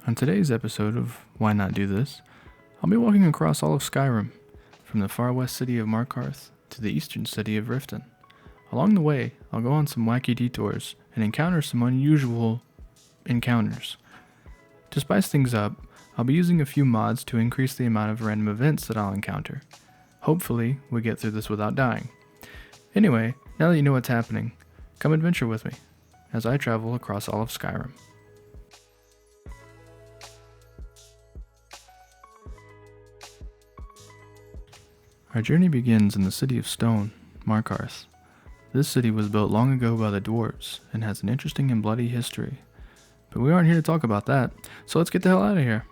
On today's episode of Why Not Do This, I'll be walking across all of Skyrim, from the far west city of Markarth to the eastern city of Riften. Along the way, I'll go on some wacky detours and encounter some unusual encounters. To spice things up, I'll be using a few mods to increase the amount of random events that I'll encounter. Hopefully, we get through this without dying. Anyway, now that you know what's happening, come adventure with me as I travel across all of Skyrim. Our journey begins in the city of stone, Markarth. This city was built long ago by the dwarves and has an interesting and bloody history. But we aren't here to talk about that, so let's get the hell out of here.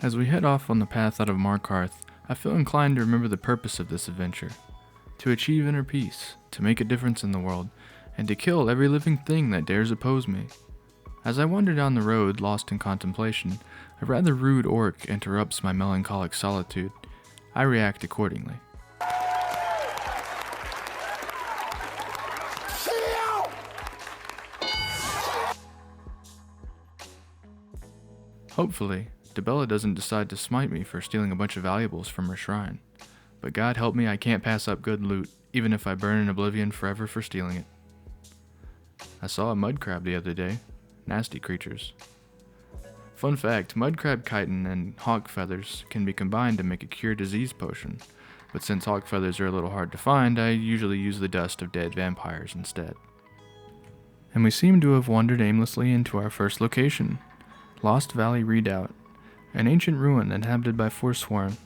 As we head off on the path out of Markarth, I feel inclined to remember the purpose of this adventure. To achieve inner peace, to make a difference in the world, and to kill every living thing that dares oppose me. As I wander down the road, lost in contemplation, a rather rude orc interrupts my melancholic solitude. I react accordingly. Hopefully, Debella doesn't decide to smite me for stealing a bunch of valuables from her shrine. But God help me, I can't pass up good loot, even if I burn in oblivion forever for stealing it. I saw a mud crab the other day. Nasty creatures. Fun fact, mud crab chitin and hawk feathers can be combined to make a cure disease potion, but since hawk feathers are a little hard to find, I usually use the dust of dead vampires instead. And we seem to have wandered aimlessly into our first location, Lost Valley Redoubt, an ancient ruin inhabited by Forsworn.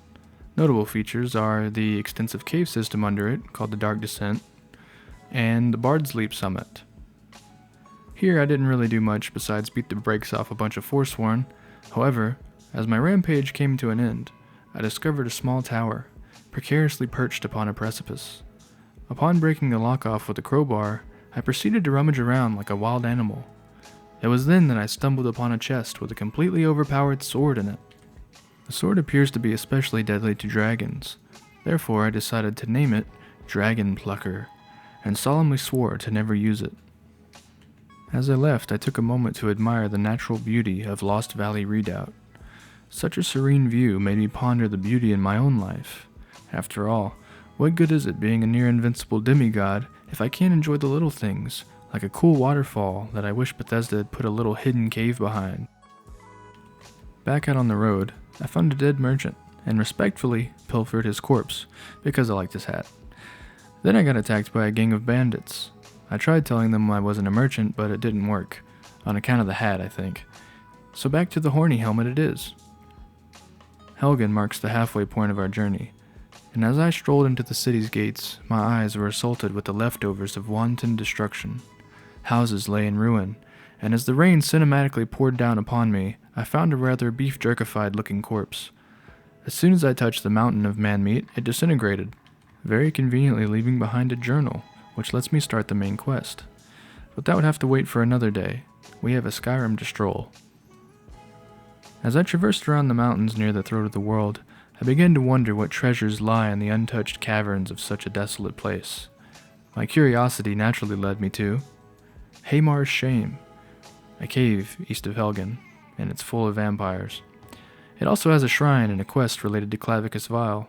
Notable features are the extensive cave system under it, called the Dark Descent, and the Bard's Leap Summit. Here I didn't really do much besides beat the brakes off a bunch of Forsworn. However, as my rampage came to an end, I discovered a small tower, precariously perched upon a precipice. Upon breaking the lock off with a crowbar, I proceeded to rummage around like a wild animal. It was then that I stumbled upon a chest with a completely overpowered sword in it. The sword appears to be especially deadly to dragons, therefore I decided to name it Dragon Plucker, and solemnly swore to never use it. As I left, I took a moment to admire the natural beauty of Lost Valley Redoubt. Such a serene view made me ponder the beauty in my own life. After all, what good is it being a near-invincible demigod if I can't enjoy the little things, like a cool waterfall that I wish Bethesda had put a little hidden cave behind? Back out on the road, I found a dead merchant, and respectfully pilfered his corpse, because I liked his hat. Then I got attacked by a gang of bandits. I tried telling them I wasn't a merchant, but it didn't work. On account of the hat, I think. So back to the horny helmet it is. Helgen marks the halfway point of our journey, and as I strolled into the city's gates, my eyes were assaulted with the leftovers of wanton destruction. Houses lay in ruin, and as the rain cinematically poured down upon me, I found a rather beef jerkified looking corpse. As soon as I touched the mountain of man meat, it disintegrated, very conveniently leaving behind a journal, which lets me start the main quest. But that would have to wait for another day. We have a Skyrim to stroll. As I traversed around the mountains near the throat of the world, I began to wonder what treasures lie in the untouched caverns of such a desolate place. My curiosity naturally led me to Haymar's Shame, a cave east of Helgen, and it's full of vampires. It also has a shrine and a quest related to Clavicus Vile.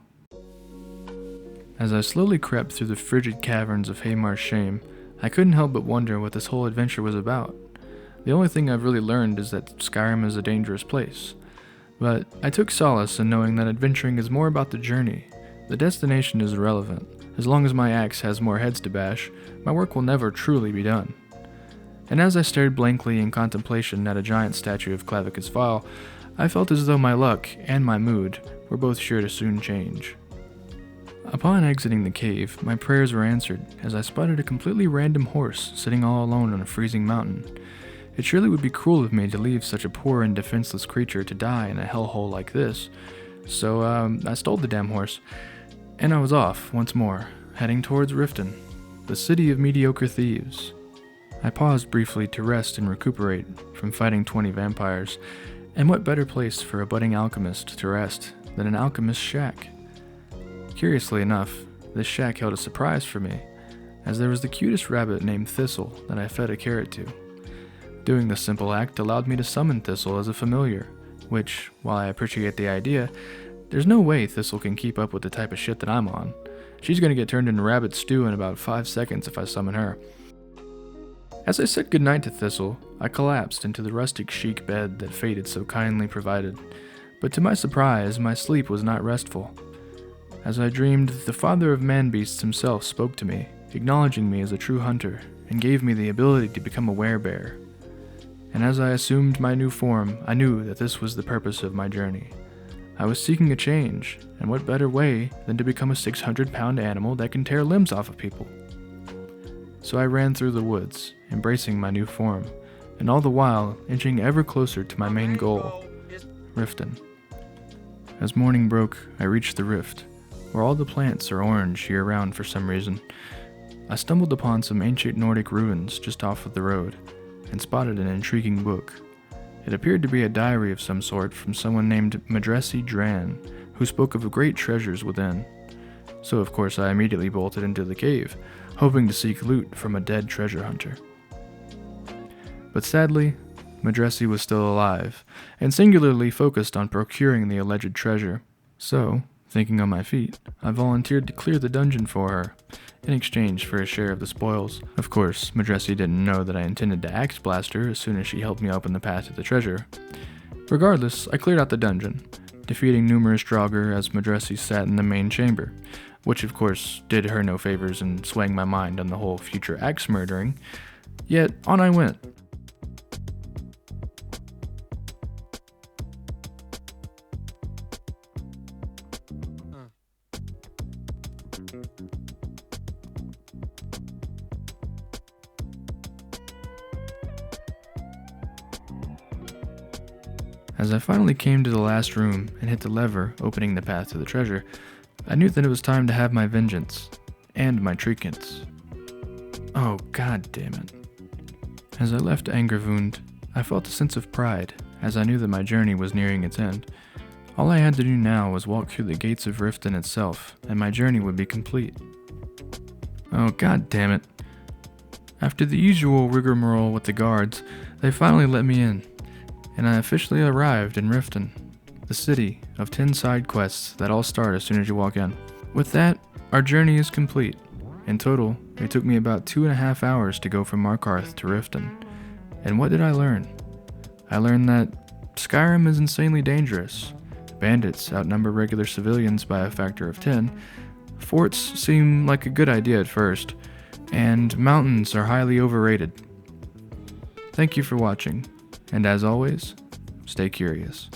As I slowly crept through the frigid caverns of Haymar's Shame, I couldn't help but wonder what this whole adventure was about. The only thing I've really learned is that Skyrim is a dangerous place. But I took solace in knowing that adventuring is more about the journey. The destination is irrelevant. As long as my axe has more heads to bash, my work will never truly be done. And as I stared blankly in contemplation at a giant statue of Clavicus Vile, I felt as though my luck and my mood were both sure to soon change. Upon exiting the cave, my prayers were answered as I spotted a completely random horse sitting all alone on a freezing mountain. It surely would be cruel of me to leave such a poor and defenseless creature to die in a hellhole like this, so I stole the damn horse, and I was off once more, heading towards Riften, the city of mediocre thieves. I paused briefly to rest and recuperate from fighting 20 vampires, and what better place for a budding alchemist to rest than an alchemist's shack? Curiously enough, this shack held a surprise for me, as there was the cutest rabbit named Thistle that I fed a carrot to. Doing this simple act allowed me to summon Thistle as a familiar, which, while I appreciate the idea, there's no way Thistle can keep up with the type of shit that I'm on. She's gonna get turned into rabbit stew in about 5 seconds if I summon her. As I said goodnight to Thistle, I collapsed into the rustic chic bed that fate had so kindly provided. But to my surprise, my sleep was not restful. As I dreamed, the father of man-beasts himself spoke to me, acknowledging me as a true hunter, and gave me the ability to become a werebear. And as I assumed my new form, I knew that this was the purpose of my journey. I was seeking a change, and what better way than to become a 600-pound animal that can tear limbs off of people? So I ran through the woods, embracing my new form, and all the while inching ever closer to my main goal, Riften. As morning broke, I reached the rift, where all the plants are orange year-round for some reason. I stumbled upon some ancient Nordic ruins just off of the road, and spotted an intriguing book. It appeared to be a diary of some sort from someone named Madresi Dran, who spoke of great treasures within. So of course I immediately bolted into the cave, hoping to seek loot from a dead treasure hunter. But sadly, Madresi was still alive, and singularly focused on procuring the alleged treasure. So, thinking on my feet, I volunteered to clear the dungeon for her, in exchange for a share of the spoils. Of course, Madresi didn't know that I intended to axe blast her as soon as she helped me open the path to the treasure. Regardless, I cleared out the dungeon, defeating numerous Draugr as Madresi sat in the main chamber, which of course did her no favors in swaying my mind on the whole future axe murdering. Yet, on I went. As I finally came to the last room and hit the lever opening the path to the treasure, I knew that it was time to have my vengeance, and my trinkets. Oh, god damn it. As I left Angervund, I felt a sense of pride, as I knew that my journey was nearing its end. All I had to do now was walk through the gates of Riften itself, and my journey would be complete. Oh, god damn it. After the usual rigmarole with the guards, they finally let me in, and I officially arrived in Riften, the city of 10 side quests that all start as soon as you walk in. With that, our journey is complete. In total, it took me about 2.5 hours to go from Markarth to Riften. And what did I learn? I learned that Skyrim is insanely dangerous. Bandits outnumber regular civilians by a factor of 10. Forts seem like a good idea at first, and mountains are highly overrated. Thank you for watching, and as always, stay curious.